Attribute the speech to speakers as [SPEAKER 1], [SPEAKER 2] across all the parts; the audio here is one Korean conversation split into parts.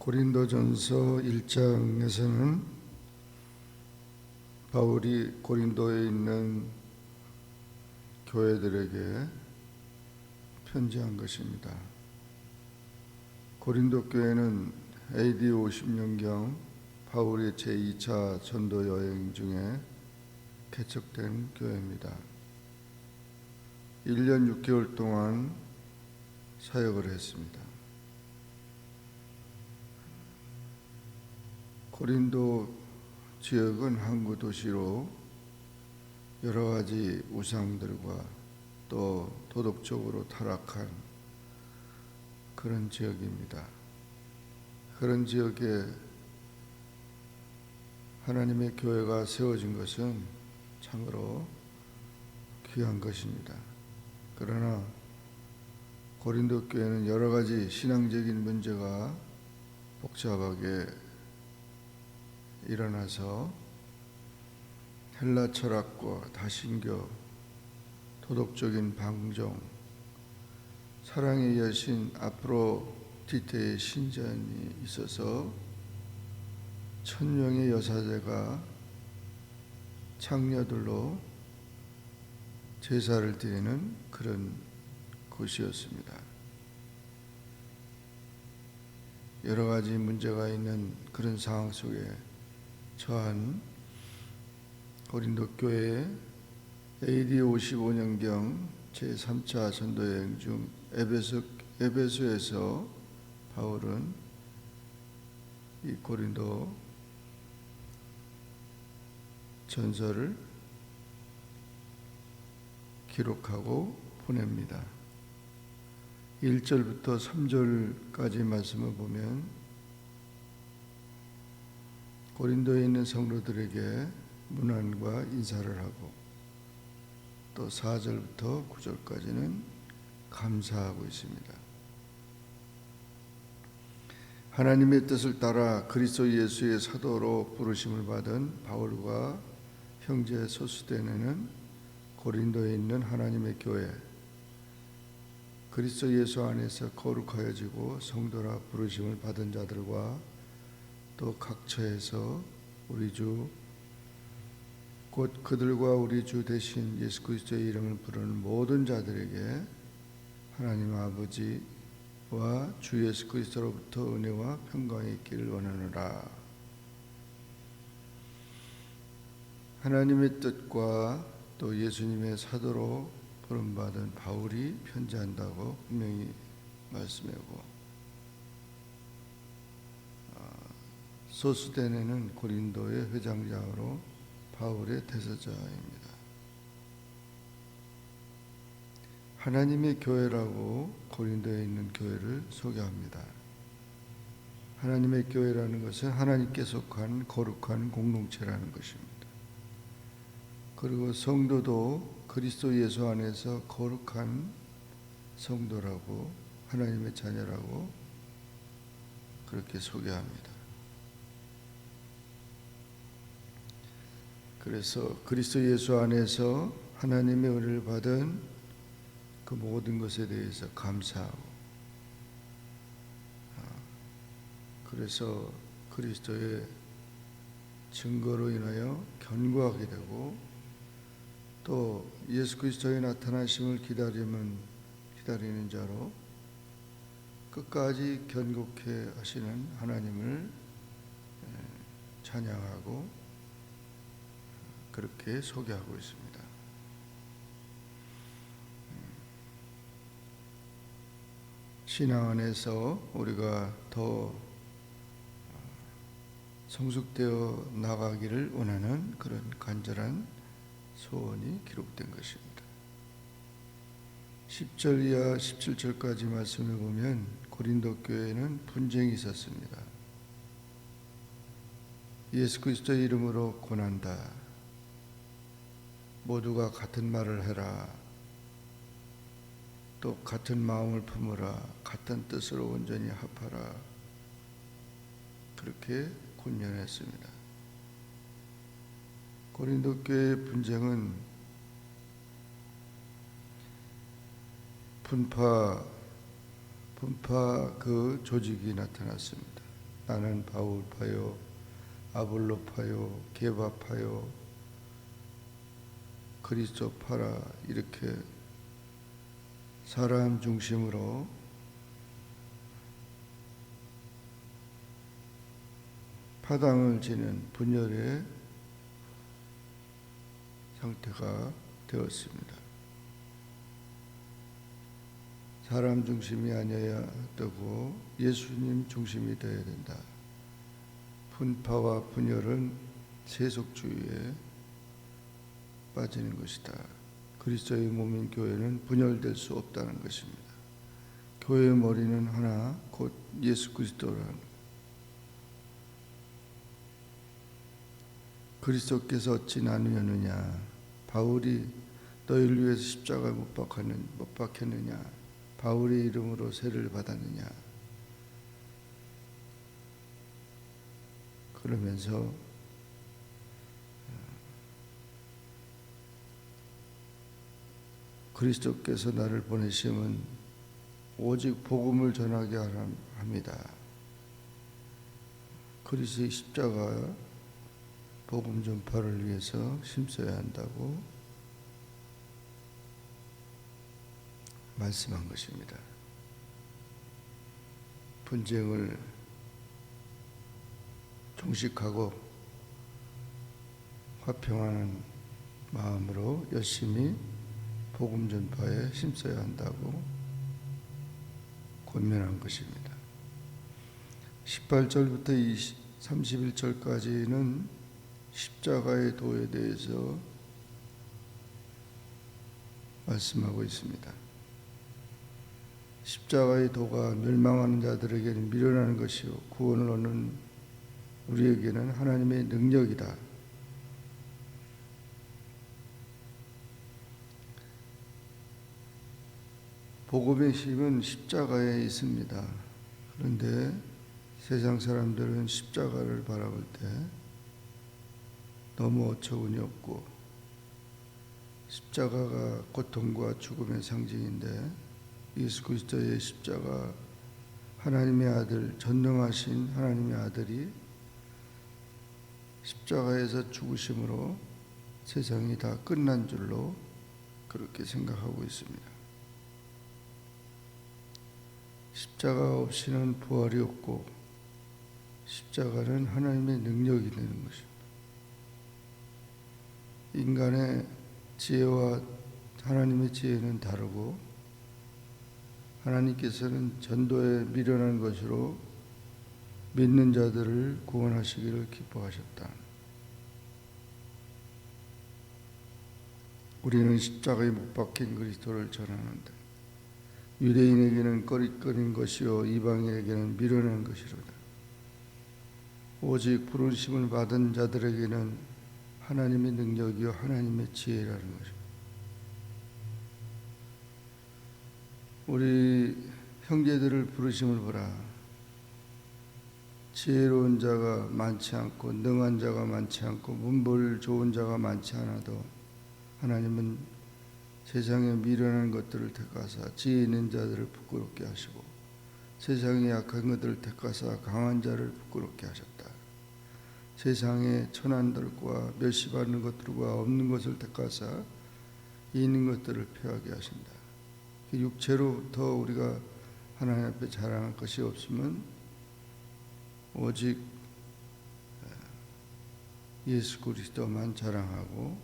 [SPEAKER 1] 고린도전서 1장에서는 바울이 고린도에 있는 교회들에게 편지한 것입니다. 고린도 교회는 AD 50년경 바울의 제2차 전도 여행 중에 개척된 교회입니다. 1년 6개월 동안 사역을 했습니다. 고린도 지역은 항구 도시로 여러 가지 우상들과 또 도덕적으로 타락한 그런 지역입니다. 그런 지역에 하나님의 교회가 세워진 것은 참으로 귀한 것입니다. 그러나 고린도 교회는 여러 가지 신앙적인 문제가 복잡하게 일어나서 헬라 철학과 다신교, 도덕적인 방종, 사랑의 여신 아프로디테의 신전이 있어서 1000명의 여사제가 창녀들로 제사를 드리는 그런 곳이었습니다. 여러 가지 문제가 있는 그런 상황 속에 처한 고린도 교회의 AD 55년경 제3차 전도여행 중 에베소에서 바울은 이 고린도 전서를 기록하고 보냅니다. 1절부터 3절까지 말씀을 보면 고린도에 있는 성도들에게 문안과 인사를 하고 또 4절부터 9절까지는 감사하고 있습니다. 하나님의 뜻을 따라 그리스도 예수의 사도로 부르심을 받은 바울과 형제 소스데네는 고린도에 있는 하나님의 교회, 그리스도 예수 안에서 거룩하여지고 성도라 부르심을 받은 자들과 또 각처에서 우리 주 곧 그들과 우리 주 대신 예수 그리스도의 이름을 부르는 모든 자들에게 하나님 아버지와 주 예수 그리스도로부터 은혜와 평강이 있기를 원하노라. 하나님의 뜻과 또 예수님의 사도로 부름받은 바울이 편지한다고 분명히 말씀하고, 소스데네는 고린도의 회장장으로 바울의 대서자입니다. 하나님의 교회라고 고린도에 있는 교회를 소개합니다. 하나님의 교회라는 것은 하나님께 속한 거룩한 공동체라는 것입니다. 그리고 성도도 그리스도 예수 안에서 거룩한 성도라고, 하나님의 자녀라고 그렇게 소개합니다. 그래서 그리스도 예수 안에서 하나님의 은혜를 받은 그 모든 것에 대해서 감사하고, 그래서 그리스도의 증거로 인하여 견고하게 되고, 또 예수 그리스도의 나타나심을 기다리는 자로 끝까지 견고케 하시는 하나님을 찬양하고 그렇게 소개하고 있습니다. 신앙 안에서 우리가 더 성숙되어 나가기를 원하는 그런 간절한 소원이 기록된 것입니다. 10절 이하 17절까지 말씀을 보면 고린도 교회에는 분쟁이 있었습니다. 예수 그리스도의 이름으로 고난다. 모두가 같은 말을 해라. 또 같은 마음을 품으라. 같은 뜻으로 온전히 합하라. 그렇게 권면했습니다. 고린도 교회의 분쟁은 분파 그 조직이 나타났습니다. 나는 바울파요, 아볼로파요, 게바파요, 그리스도파라, 이렇게 사람 중심으로 파당을 지는 분열의 상태가 되었습니다. 사람 중심이 아니어야 되고 예수님 중심이 되어야 된다. 분파와 분열은 세속주의에 빠지는 것이다. 그리스도의 몸인 교회는 분열될 수 없다는 것입니다. 교회의 머리는 하나, 곧 예수 그리스도라는 것. 그리스도께서 어찌 나누었느냐? 바울이 너희를 위해서 십자가에 못 박혔느냐? 바울의 이름으로 세를 받았느냐? 그러면서 그리스도께서 나를 보내심은 오직 복음을 전하게 합니다. 그리스도의 십자가 복음 전파를 위해서 힘써야 한다고 말씀한 것입니다. 분쟁을 종식하고 화평하는 마음으로 열심히 복음 전파에 힘써야 한다고 권면한 것입니다. 18절부터 31절까지는 십자가의 도에 대해서 말씀하고 있습니다. 십자가의 도가 멸망하는 자들에게는 미련한 것이요 구원을 얻는 우리에게는 하나님의 능력이다. 복음의 힘은 십자가에 있습니다. 그런데 세상 사람들은 십자가를 바라볼 때 너무 어처구니 없고, 십자가가 고통과 죽음의 상징인데 예수 그리스도의 십자가, 하나님의 아들, 전능하신 하나님의 아들이 십자가에서 죽으심으로 세상이 다 끝난 줄로 그렇게 생각하고 있습니다. 십자가 없이는 부활이 없고 십자가는 하나님의 능력이 되는 것입니다. 인간의 지혜와 하나님의 지혜는 다르고 하나님께서는 전도에 미련한 것으로 믿는 자들을 구원하시기를 기뻐하셨다. 우리는 십자가에 못 박힌 그리스도를 전하는데 유대인에게는 꺼리거린 것이요 이방인에게는 미련한 것이로다. 오직 부르심을 받은 자들에게는 하나님의 능력이요 하나님의 지혜라는 것입니다. 우리 형제들을 부르심을 보라. 지혜로운 자가 많지 않고 능한 자가 많지 않고 문벌 좋은 자가 많지 않아도 하나님은 세상에 미련한 것들을 택하사 지혜 있는 자들을 부끄럽게 하시고 세상에 약한 것들을 택하사 강한 자를 부끄럽게 하셨다. 세상의 천한들과 멸시받는 것들과 없는 것을 택하사 있는 것들을 폐하게 하신다. 육체로부터 우리가 하나님 앞에 자랑할 것이 없으면 오직 예수 그리스도만 자랑하고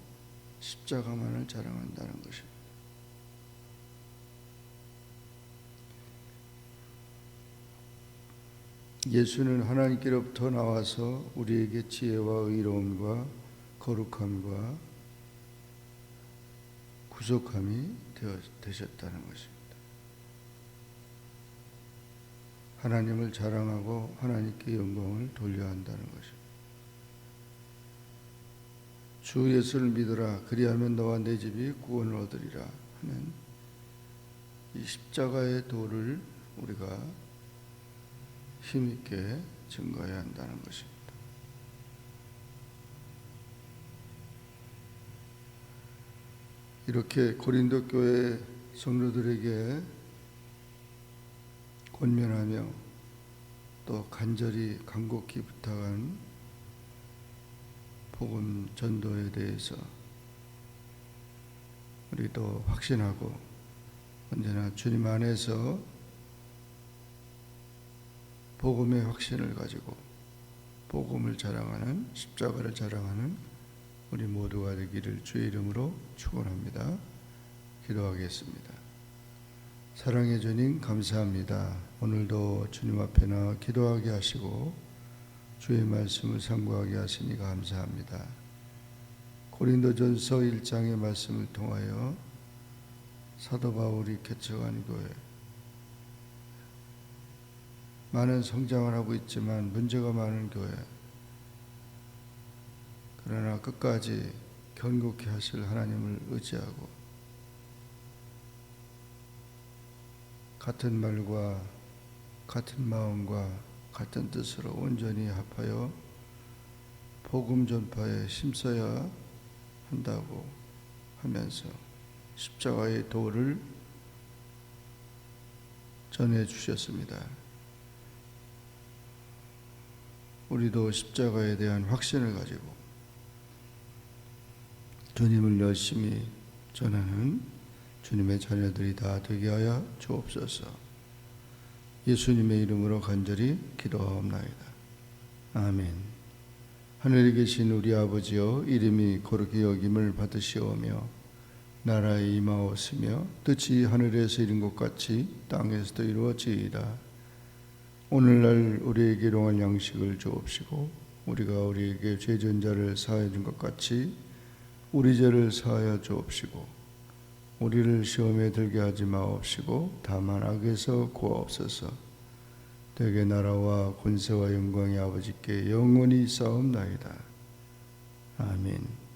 [SPEAKER 1] 십자가만을 자랑한다는 것입니다. 예수는 하나님께로부터 나와서 우리에게 지혜와 의로움과 거룩함과 구속함이 되셨다는 것입니다. 하나님을 자랑하고 하나님께 영광을 돌려야 한다는 것입니다. 주 예수를 믿으라. 그리하면 너와 내 집이 구원을 얻으리라 하는 이 십자가의 도를 우리가 힘있게 증거해야 한다는 것입니다. 이렇게 고린도 교회 성도들에게 권면하며 또 간절히 간곡히 부탁한 복음 전도에 대해서 우리도 확신하고 언제나 주님 안에서 복음의 확신을 가지고 복음을 자랑하는, 십자가를 자랑하는 우리 모두가 되기를 주의 이름으로 축원합니다. 기도하겠습니다. 사랑의 주님 감사합니다. 오늘도 주님 앞에 나와 기도하게 하시고 주의 말씀을 상고하게 하시니 감사합니다. 고린도전서 1장의 말씀을 통하여 사도 바울이 개척한 교회, 많은 성장을 하고 있지만 문제가 많은 교회, 그러나 끝까지 견고케 하실 하나님을 의지하고 같은 말과 같은 마음과 같은 뜻으로 온전히 합하여 복음 전파에 힘써야 한다고 하면서 십자가의 도를 전해 주셨습니다. 우리도 십자가에 대한 확신을 가지고 주님을 열심히 전하는 주님의 자녀들이 다 되게 하여 주옵소서. 예수님의 이름으로 간절히 기도하옵나이다. 아멘. 하늘에 계신 우리 아버지여, 이름이 거룩히 여김을 받으시오며 나라에 임하옵시며 뜻이 하늘에서 이룬 것 같이 땅에서도 이루어지이다. 오늘날 우리에게 일용할 양식을 주옵시고 우리가 우리에게 죄진 자를 사하여 준 것 같이 우리 죄를 사하여 주옵시고 우리를 시험에 들게 하지 마옵시고 다만 악에서 구하옵소서. 되게 나라와 권세와 영광이 아버지께 영원히 쌓옵나이다. 아멘.